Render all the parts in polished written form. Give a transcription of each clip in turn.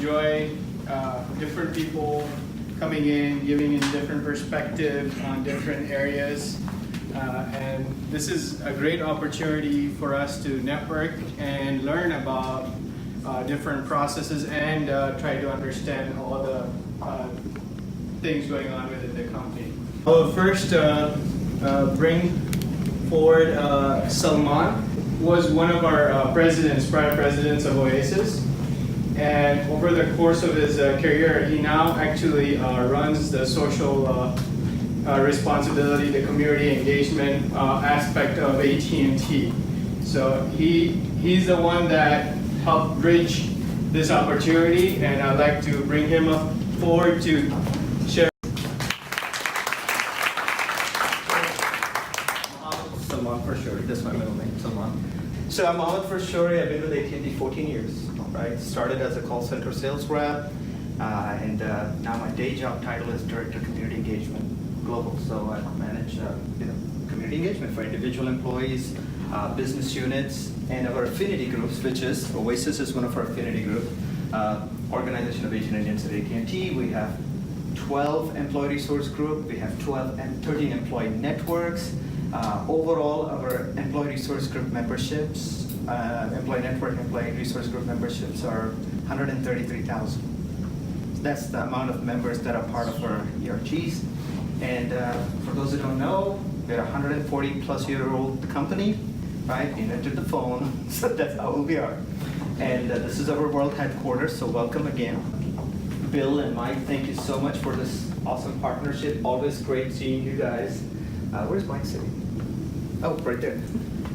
enjoy different people coming in, giving in different perspective on different areas. And this is a great opportunity for us to network and learn about different processes and try to understand all the things going on within the company. I'll first bring forward Salman, who was one of our prior presidents of OASIS. And over the course of his career, he now actually runs the social responsibility, the community engagement aspect of AT&T. So he's the one that helped bridge this opportunity, and I'd like to bring him forward to share. Salman for sure. That's my middle name, Salman. So I'm Mohammed for sure. I've been with AT&T 14 years. Right? Started as a call center sales rep, and now my day job title is Director of Community Engagement Global. So I manage community engagement for individual employees, business units, and our affinity groups, which is OASIS is one of our affinity group. Organization of Asian Indians at AT&T. We have 12 employee resource group. We have 12 and 13 employee networks. Overall, our employee resource group memberships, employee network, employee resource group memberships are 133,000. So that's the amount of members that are part of our ERGs. And for those who don't know, we're a 140-plus-year-old company, right? We invented the phone, so that's how we are. And this is our world headquarters, so welcome again. Bill and Mike, thank you so much for this awesome partnership. Always great seeing you guys. Where's Mike sitting? Oh, right there.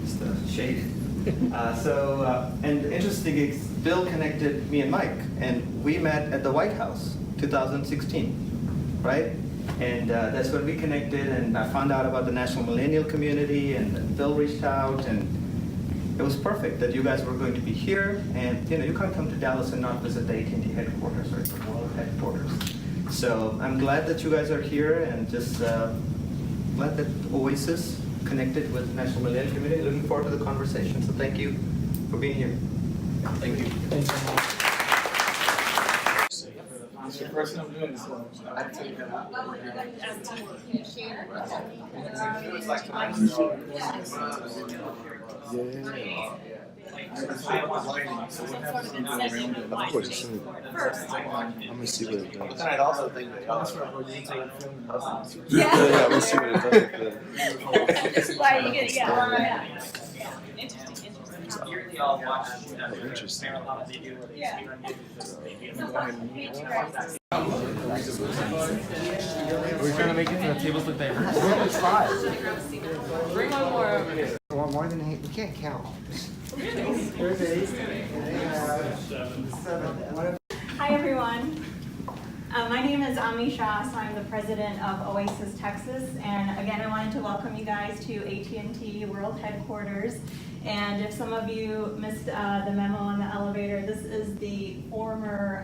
It's the shade. And interesting is Bill connected me and Mike, and we met at the White House, 2016, right? And that's when we connected, and I found out about the National Millennial community, and then Bill reached out, and it was perfect that you guys were going to be here. And you can't come to Dallas and not visit the AT&T headquarters, or the world headquarters. So I'm glad that you guys are here, and just glad that OASIS connected with National Millennial community. Looking forward to the conversation. So thank you for being here. Thank you. Thanks so much. It's your first time doing this one. I take that out. Of course, soon. I'm gonna see what it does. And I'd also think that Yeah, I'm gonna see what it does. This is why you get Oh, interesting. We're trying to make it so the tables look diverse. It's five. Bring one more over here. Well, more than 8, we can't count. Hi everyone. My name is Ami Shah, so I'm the president of OASIS Texas, and again I wanted to welcome you guys to AT&T World Headquarters. And if some of you missed the memo in the elevator, this is the former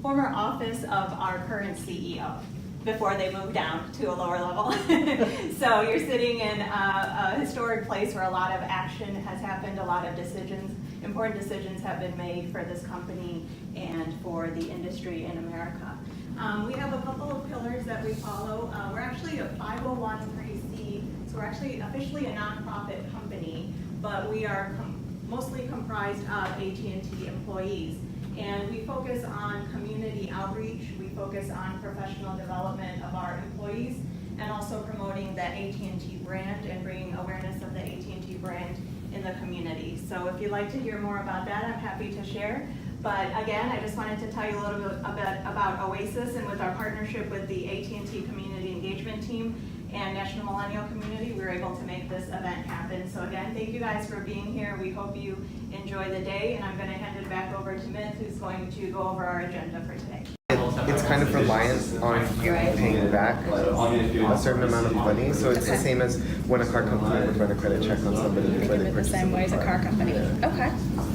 office of our current CEO before they moved down to a lower level. So you're sitting in a historic place where a lot of action has happened, a lot of decisions, important decisions have been made for this company and for the industry in America. We have a couple of pillars that we follow. We're actually a 501(c), so we're actually officially a nonprofit company, but we are mostly comprised of AT&T employees. And we focus on community outreach, we focus on professional development of our employees, and also promoting the AT&T brand and bringing awareness of the AT&T brand in the community. So if you'd like to hear more about that, I'm happy to share. But again, I just wanted to tell you a little bit about OASIS, and with our partnership with the AT&T Community Engagement Team and National Millennial Community, we were able to make this event happen. So again, thank you guys for being here. We hope you enjoy the day, and I'm going to hand it back over to Myth, who's going to go over our agenda for today. It's kind of reliant on you paying back a certain amount of money, so it's the same as when a car company would run a credit check on somebody before they The purchase same way as a car company. Yeah. Okay.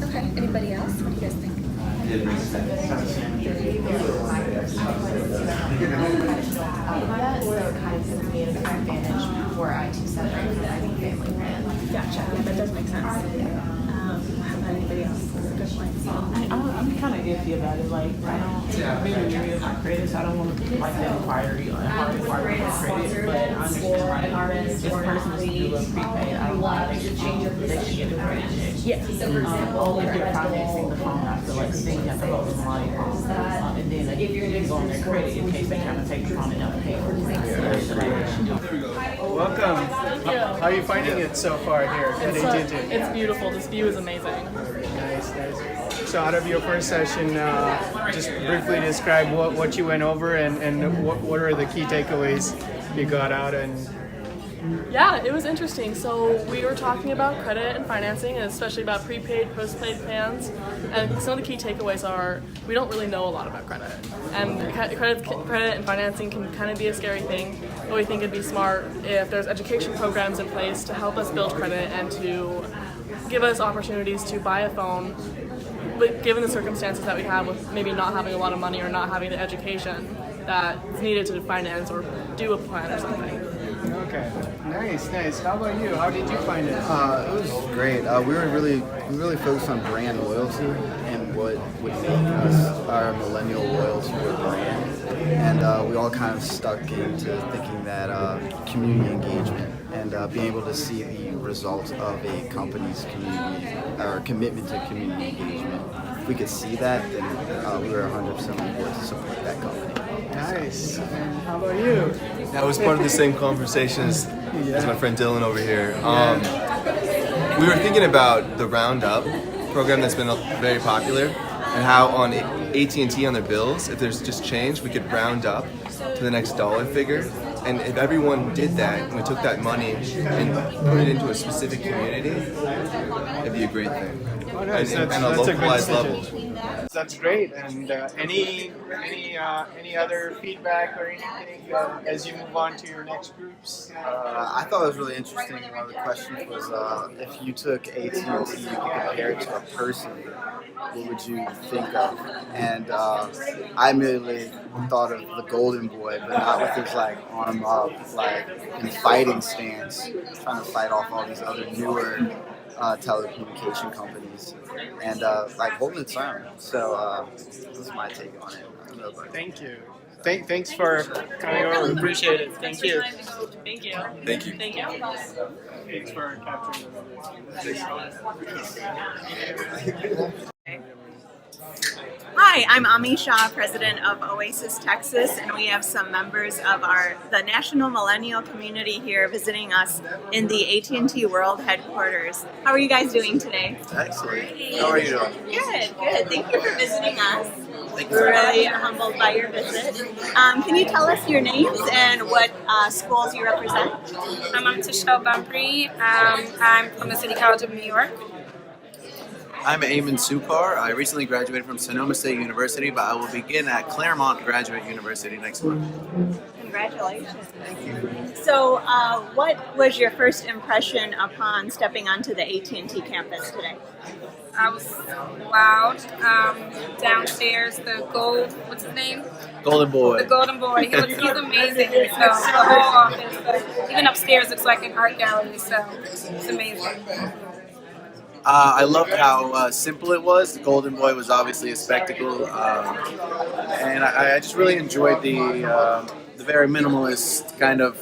Okay. Anybody else? What do you guys think? That's the kinds of me as an advantage for IT separate that I think family ran. Gotcha. That does make sense. How about anybody else? I'm kind of iffy about it. Like, I don't really worry about credit, so I don't want to like that inquiry on hard inquiry for credit. But I understand like, just personally do a prepaid. I don't want they should get the credit check. Yes. Only if you're financing the phone, I feel like, because then you have to hold the money. And then if you're go on their credit in case they kind of take the phone and don't pay for it. Welcome. How are you finding it so far here at AT&T? It's beautiful. This view is amazing. Nice, nice. So out of your first session, just briefly describe what you went over and what are the key takeaways you got out and. Yeah, it was interesting. So we were talking about credit and financing, and especially about prepaid, postpaid plans. And some of the key takeaways are we don't really know a lot about credit, and credit and financing can kind of be a scary thing. But we think it'd be smart if there's education programs in place to help us build credit and to give us opportunities to buy a phone. But given the circumstances that we have with maybe not having a lot of money or not having the education that's needed to finance or do a plan or something. Okay, nice, nice. How about you? How did you find it? It was great. We really focused on brand loyalty and what would make us our millennial loyal to a brand. And we all kind of stuck into thinking that community engagement and being able to see the results of a company's community or commitment to community engagement. If we could see that, then we were 100% on board to support that company. Nice. And how about you? That was part of the same conversation as my friend Dylan over here. We were thinking about the Roundup program that's been very popular, and how on AT&T on their bills, if there's just change, we could round up to the next dollar figure. And if everyone did that, and we took that money and put it into a specific community, it'd be a great thing. Oh, nice. And a localized level. That's great. And any other feedback or anything as you move on to your next groups? I thought it was really interesting. One of the questions was if you took AT&T and you could compare it to a person, what would you think of? And I immediately thought of the Golden Boy, but not with his like arm up, like in fighting stance, trying to fight off all these other newer telecommunication companies, and like holding its own. So that's my take on it. I don't know about Thank you. Thanks for coming over. Appreciate it. Thank you. Thank you. Thank you. Thank you. Thanks for capturing the Hi, I'm Ami Shah, president of OASIS Texas, and we have some members of the national millennial community here visiting us in the AT&T World headquarters. How are you guys doing today? Excellent. How are you doing? Good, good. Thank you for visiting us. Thank We're really humbled by your visit. Can you tell us your names and what schools you represent? I'm Tishelle Bumpry. I'm from the City College of New York. I'm Eamon Sukar. I recently graduated from Sonoma State University, but I will begin at Claremont Graduate University next month. Congratulations. Thank you. So, what was your first impression upon stepping onto the AT&T campus today? I was wowed. Downstairs, what's his name? Golden Boy. The Golden Boy. He's amazing. So the whole office, but even upstairs looks like an art gallery. So it's amazing. I loved how simple it was. The Golden Boy was obviously a spectacle, and I just really enjoyed the very minimalist kind of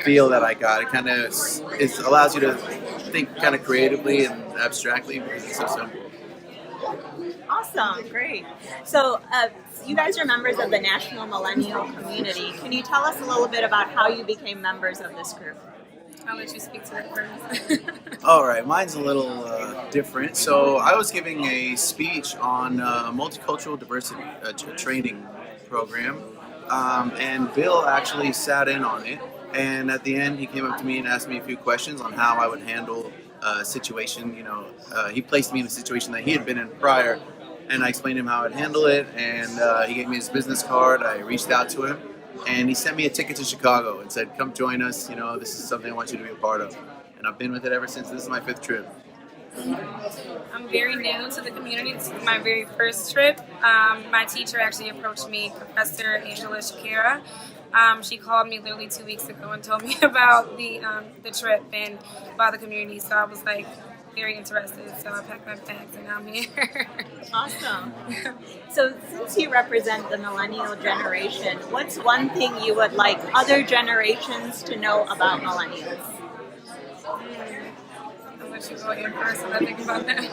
feel that I got. It kind of allows you to think kind of creatively and abstractly because it's so simple. Awesome, great. So you guys are members of the National Millennial Community. Can you tell us a little bit about how you became members of this group? I'll let you speak to that first. All right, mine's a little different. So I was giving a speech on multicultural diversity training program, and Bill actually sat in on it. And at the end, he came up to me and asked me a few questions on how I would handle a situation. He placed me in a situation that he had been in prior, and I explained to him how I'd handle it. And he gave me his business card. I reached out to him. And he sent me a ticket to Chicago and said, come join us, this is something I want you to be a part of. And I've been with it ever since. This is my 5th trip. I'm very new to the community. This is my very first trip. My teacher actually approached me, Professor Angela Shakira. She called me literally 2 weeks ago and told me about the trip and about the community. So I was like, very interested. So I packed my bags and I'm here. Awesome. So since you represent the millennial generation, what's one thing you would like other generations to know about millennials? I'll let you go in first and I think about that.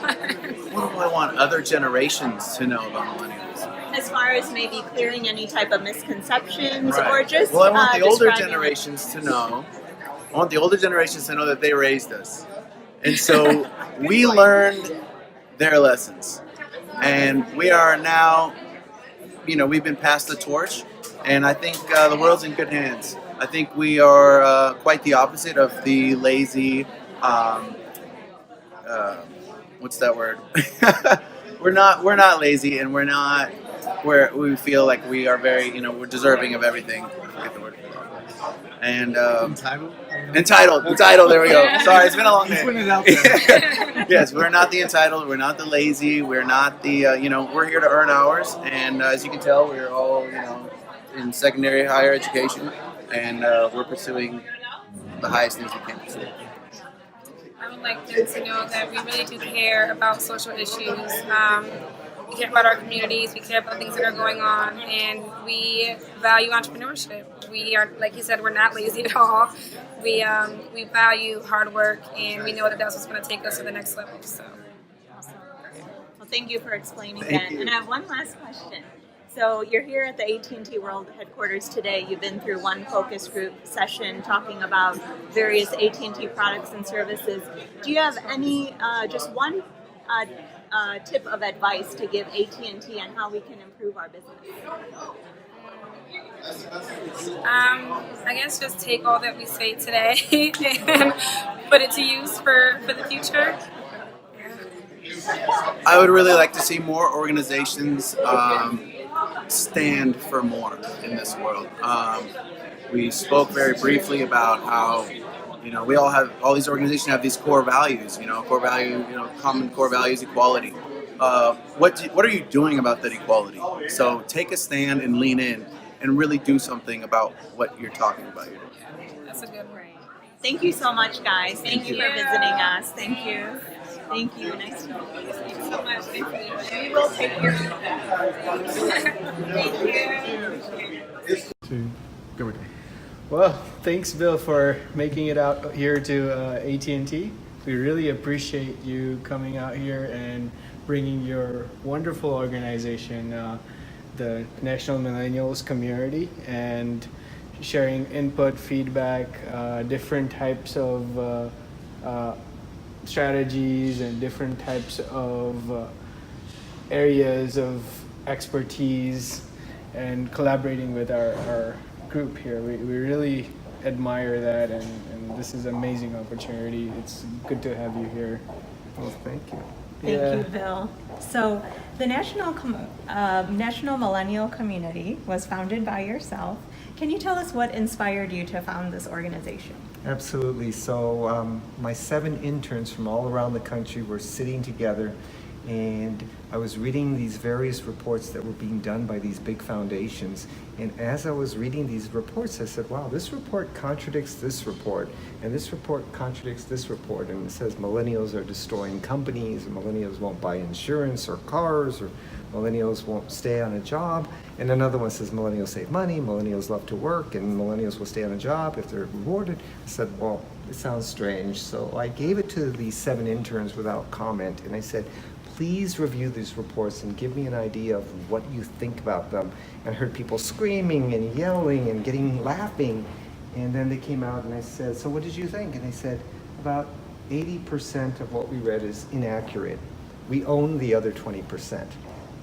What do I want other generations to know about millennials? As far as maybe clearing any type of misconceptions Right. or just Well, I want the older describing- generations to know. I want the older generations to know that they raised us, and so we learned their lessons, and we are now, we've been passed the torch, and I think the world's in good hands. I think we are quite the opposite of the lazy. What's that word? We're not lazy, and we feel like we are very, we're deserving of everything. I forget the word for that. And entitled. There we go. Sorry, it's been a long day. Putting it out there. Yes, we're not the entitled. We're not the lazy. We're not the we're here to earn ours. And as you can tell, we're all in secondary higher education, and we're pursuing the highest things we can pursue. I would like them to know that we really do care about social issues. We care about our communities, we care about things that are going on, and we value entrepreneurship. We are, like you said, we're not lazy at all. We value hard work, and we know that that's what's going to take us to the next level. So, Well, thank you for explaining Thank that. you. And I have one last question. So you're here at the AT&T World headquarters today. You've been through one focus group session talking about various AT&T products and services. Do you have any, just one tip of advice to give AT&T on how we can improve our business? I guess just take all that we say today and put it to use for the future. I would really like to see more organizations stand for more in this world. We spoke very briefly about how all these organizations have these core values. Common core values, equality. What are you doing about that equality? So take a stand and lean in and really do something about what you're talking about. That's a good one. Thank you so much, guys. Thank you for you. visiting us. Thank you. Thank you. Nice to meet you. Thank you so much. Thank you. We will take care of that. Thank you. Well, thanks, Bill, for making it out here to AT&T. We really appreciate you coming out here and bringing your wonderful organization, the National Millennials Community, and sharing input, feedback, different types of strategies and different types of areas of expertise, and collaborating with our group here. We really admire that, and this is an amazing opportunity. It's good to have you here. Well, thank you. Thank you, Bill. So the National Millennial Community was founded by yourself. Can you tell us what inspired you to found this organization? Absolutely. So my 7 interns from all around the country were sitting together, and I was reading these various reports that were being done by these big foundations. And as I was reading these reports, I said, wow, this report contradicts this report, and this report contradicts this report. And it says millennials are destroying companies, and millennials won't buy insurance or cars, or millennials won't stay on a job. And another one says millennials save money, millennials love to work, and millennials will stay on a job if they're rewarded. I said, well, it sounds strange. So I gave it to these 7 interns without comment, and I said, please review these reports and give me an idea of what you think about them. And I heard people screaming and yelling and laughing. And then they came out and I said, so what did you think? And they said, about 80% of what we read is inaccurate. We own the other 20%.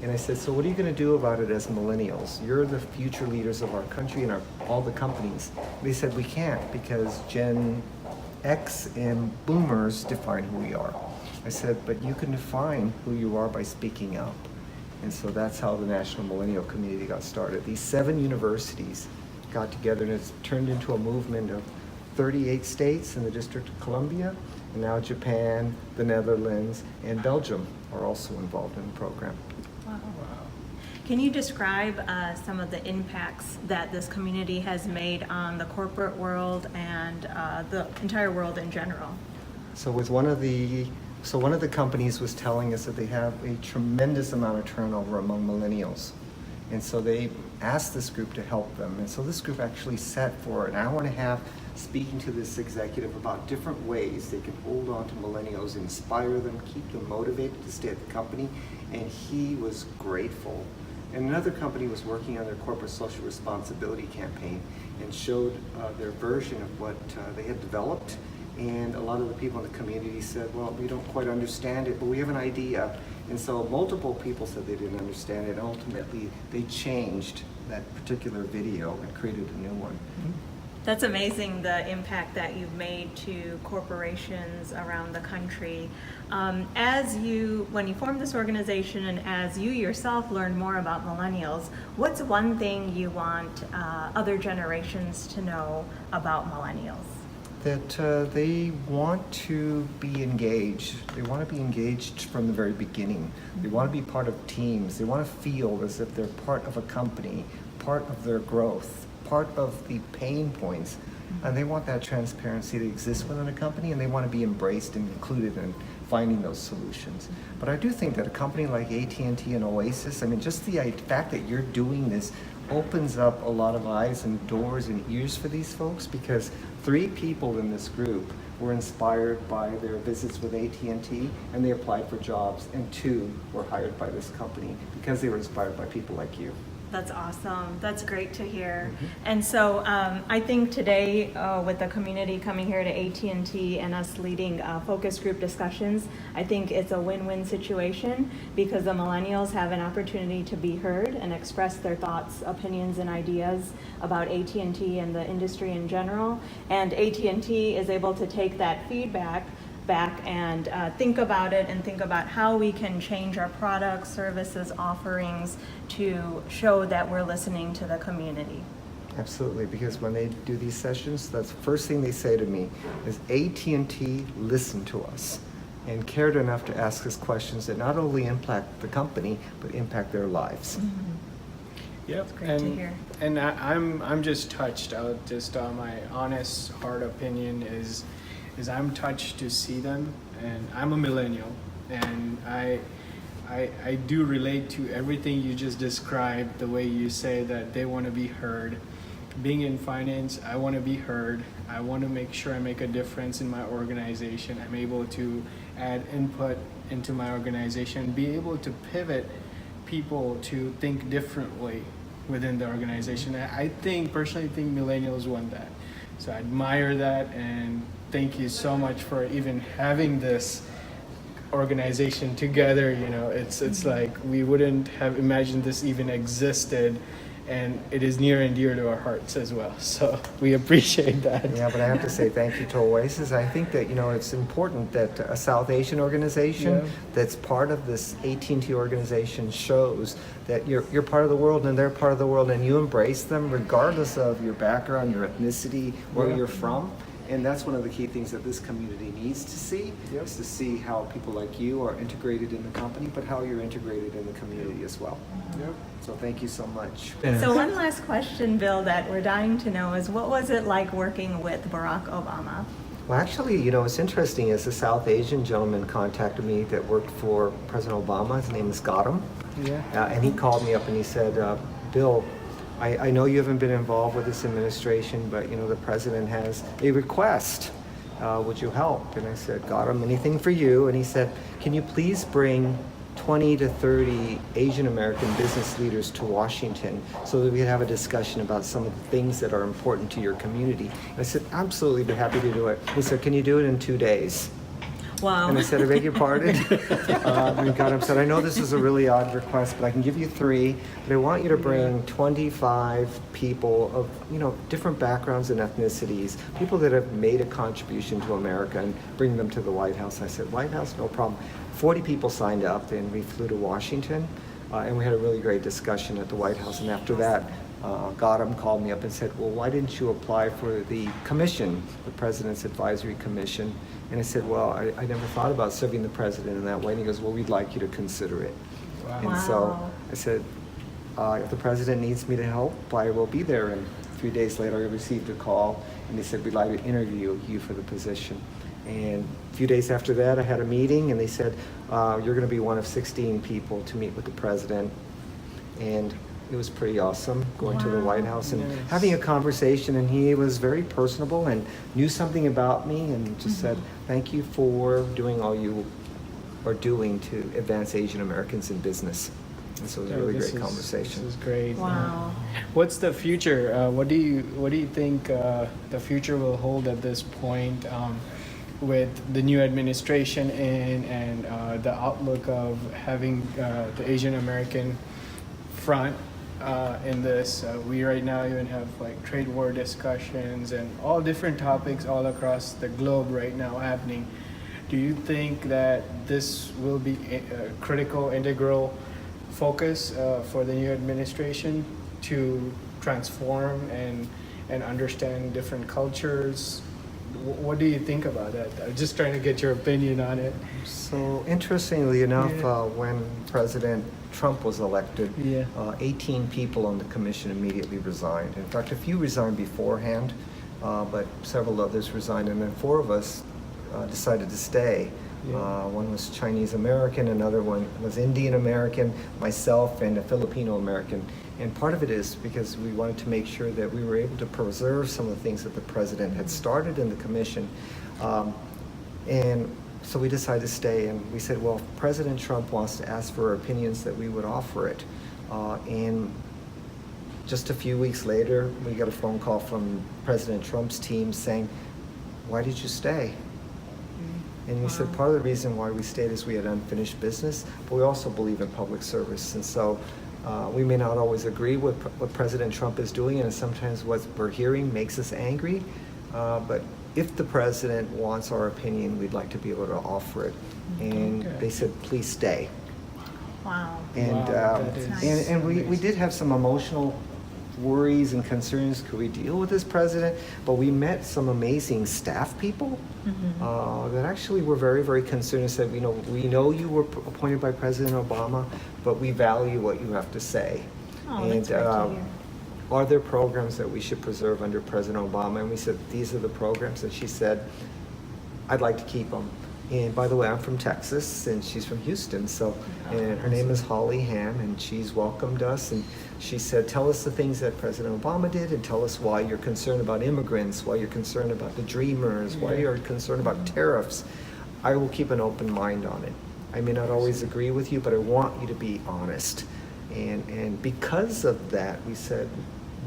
And I said, so what are you going to do about it as millennials? You're the future leaders of our country and all the companies. And they said, we can't, because Gen X and boomers define who we are. I said, but you can define who you are by speaking up. And so that's how the National Millennial Community got started. These 7 universities got together, and it's turned into a movement of 38 states in the District of Columbia, and now Japan, the Netherlands, and Belgium are also involved in the program. Wow. Can you describe some of the impacts that this community has made on the corporate world and the entire world in general? So with one of the So one of the companies was telling us that they have a tremendous amount of turnover among millennials. And so they asked this group to help them. And so this group actually sat for an hour and a half speaking to this executive about different ways they can hold on to millennials, inspire them, keep them motivated to stay at the company. And he was grateful. And another company was working on their corporate social responsibility campaign and showed their version of what they had developed. And a lot of the people in the community said, well, we don't quite understand it, but we have an idea. And so multiple people said they didn't understand it. And ultimately, they changed that particular video and created a new one. That's amazing, the impact that you've made to corporations around the country. When you formed this organization and as you yourself learn more about millennials, what's one thing you want other generations to know about millennials? That they want to be engaged. They want to be engaged from the very beginning. They want to be part of teams. They want to feel as if they're part of a company, part of their growth, part of the pain points. And they want that transparency to exist within a company, and they want to be embraced and included in finding those solutions. But I do think that a company like AT&T and OASIS, I mean, just the fact that you're doing this opens up a lot of eyes and doors and ears for these folks, because 3 people in this group were inspired by their visits with AT&T, and they applied for jobs, and 2 were hired by this company because they were inspired by people like you. That's awesome. That's great to hear. And so I think today with the community coming here to AT&T and us leading focus group discussions, I think it's a win-win situation because the millennials have an opportunity to be heard and express their thoughts, opinions, and ideas about AT&T and the industry in general. And AT&T is able to take that feedback back and think about it and think about how we can change our products, services, offerings to show that we're listening to the community. Absolutely, because when they do these sessions, that's the first thing they say to me is AT&T listened to us and cared enough to ask us questions that not only impact the company, but impact their lives. Yep, It's great to hear. And I'm just touched. I'll just my honest, hard opinion is I'm touched to see them, and I'm a millennial, and I do relate to everything you just described, the way you say that they want to be heard. Being in finance, I want to be heard. I want to make sure I make a difference in my organization. I'm able to add input into my organization, be able to pivot people to think differently within the organization. I personally think millennials want that. So I admire that, and thank you so much for even having this organization together. You know, it's like we wouldn't have imagined this even existed, and it is near and dear to our hearts as well. So we appreciate that. Yeah, but I have to say thank you to OASIS. I think that, it's important that a South Asian organization that's part of this AT&T organization shows that you're part of the world and they're part of the world, and you embrace them regardless of your background, your ethnicity, where you're from. And that's one of the key things that this community needs to see, is to see how people like you are integrated in the company, but how you're integrated in the community as well. So thank you so much. So one last question, Bill, that we're dying to know is, what was it like working with Barack Obama? Well, actually, what's interesting is a South Asian gentleman contacted me that worked for President Obama. His name is Gautam. And he called me up and he said, Bill, I know you haven't been involved with this administration, but the president has a request. Would you help? And I said, Gautam, anything for you. And he said, can you please bring 20 to 30 Asian American business leaders to Washington so that we can have a discussion about some of the things that are important to your community? And I said, absolutely, be happy to do it. He said, can you do it in 2 days? Wow. And I said, I beg your pardon. And Gautam said, I know this is a really odd request, but I can give you 3. But I want you to bring 25 people of different backgrounds and ethnicities, people that have made a contribution to America, and bring them to the White House. I said, White House, no problem. 40 people signed up, and we flew to Washington, and we had a really great discussion at the White House. And after that, Gautam called me up and said, well, why didn't you apply for the commission, the President's Advisory Commission? And I said, well, I never thought about serving the president in that way. And he goes, well, we'd like you to consider it. Wow. And so I said, if the president needs me to help, I will be there. And 3 days later, I received a call, and they said, we'd like to interview you for the position. And a few days after that, I had a meeting, and they said, you're going to be one of 16 people to meet with the president. And it was pretty awesome going to the White House and having a conversation. And he was very personable and knew something about me and just said, thank you for doing all you are doing to advance Asian Americans in business. And so it was a really great conversation. This is great. Wow. What's the future? What do you think the future will hold at this point with the new administration in and the outlook of having the Asian American front in this? We right now even have like trade war discussions and all different topics all across the globe right now happening. Do you think that this will be a critical, integral focus for the new administration to transform and understand different cultures? What do you think about that? I'm just trying to get your opinion on it. So interestingly enough, when President Trump was elected, 18 people on the commission immediately resigned. In fact, a few resigned beforehand, but several others resigned, and then 4 of us decided to stay. One was Chinese American, another one was Indian American, myself, and a Filipino American. And part of it is because we wanted to make sure that we were able to preserve some of the things that the president had started in the commission. And so we decided to stay, and we said, well, if President Trump wants to ask for our opinions, that we would offer it. And just a few weeks later, we got a phone call from President Trump's team saying, why did you stay? And we said part of the reason why we stayed is we had unfinished business, but we also believe in public service. And so we may not always agree with what President Trump is doing, and sometimes what we're hearing makes us angry. But if the president wants our opinion, we'd like to be able to offer it. And they said, please stay. Wow. And, Nice. and we did have some emotional worries and concerns. Could we deal with this president? But we met some amazing staff people that actually were very, very concerned and said, we know you were appointed by President Obama, but we value what you have to say. Oh, and that's great to hear. are there programs that we should preserve under President Obama? And we said, these are the programs. And she said, I'd like to keep them. And by the way, I'm from Texas, and she's from Houston. So, and her name is Holly Ham, and she's welcomed us. And she said, tell us the things that President Obama did, and tell us why you're concerned about immigrants, why you're concerned about the dreamers, why you're concerned about tariffs. I will keep an open mind on it. I may not always agree with you, but I want you to be honest. And because of that, we said,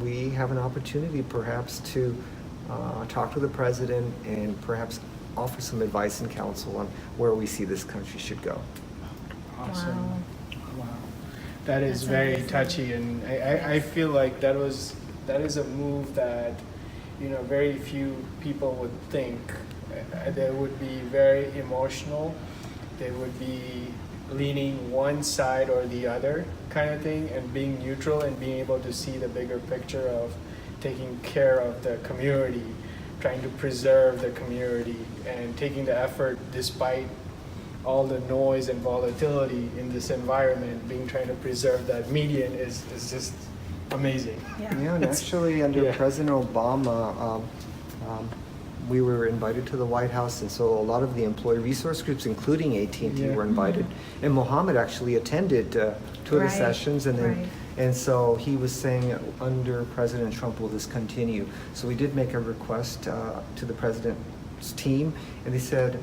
we have an opportunity perhaps to talk to the president and perhaps offer some advice and counsel on where we see this country should go. Awesome. Wow. That is very touchy, and I feel like that is a move that, very few people would think. They would be very emotional. They would be leaning one side or the other kind of thing, and being neutral and being able to see the bigger picture of taking care of the community, trying to preserve the community, and taking the effort despite all the noise and volatility in this environment, trying to preserve that median is just amazing. Yeah, and actually under President Obama, we were invited to the White House, and so a lot of the employee resource groups, including AT&T, were invited. And Mohammed actually attended 2 of the sessions, and then and so he was saying under President Trump, will this continue? So we did make a request to the president's team, and they said,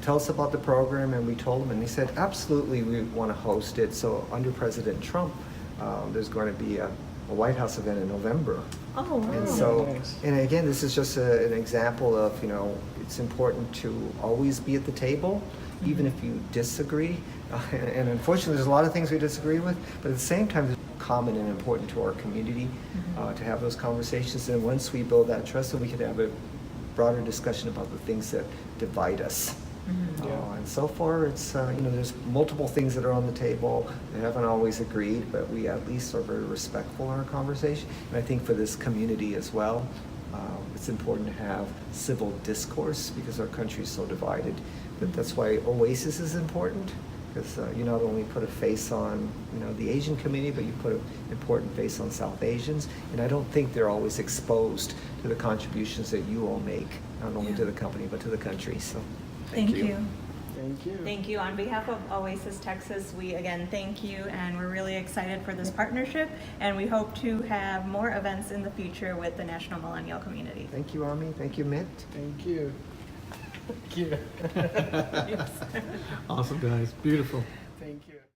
tell us about the program, and we told them, and they said, absolutely, we want to host it. So under President Trump, there's going to be a White House event in November. Oh, wow. And so, and again, this is just an example of, it's important to always be at the table, even if you disagree. And unfortunately, there's a lot of things we disagree with, but at the same time, it's common and important to our community to have those conversations. And once we build that trust, then we can have a broader discussion about the things that divide us. And so far, it's there's multiple things that are on the table. We haven't always agreed, but we at least are very respectful in our conversation. And I think for this community as well, it's important to have civil discourse because our country is so divided. But that's why OASIS is important. because you not only put a face on the Asian community, but you put an important face on South Asians, and I don't think they're always exposed to the contributions that you all make, not only to the company but to the country. So Thank you. Thank you. Thank you. On behalf of OASIS Texas, we again thank you, and we're really excited for this partnership, and we hope to have more events in the future with the National Millennial community. Thank you, Ami. Thank you, Mint. Thank you. Thank you. Awesome, guys. Beautiful.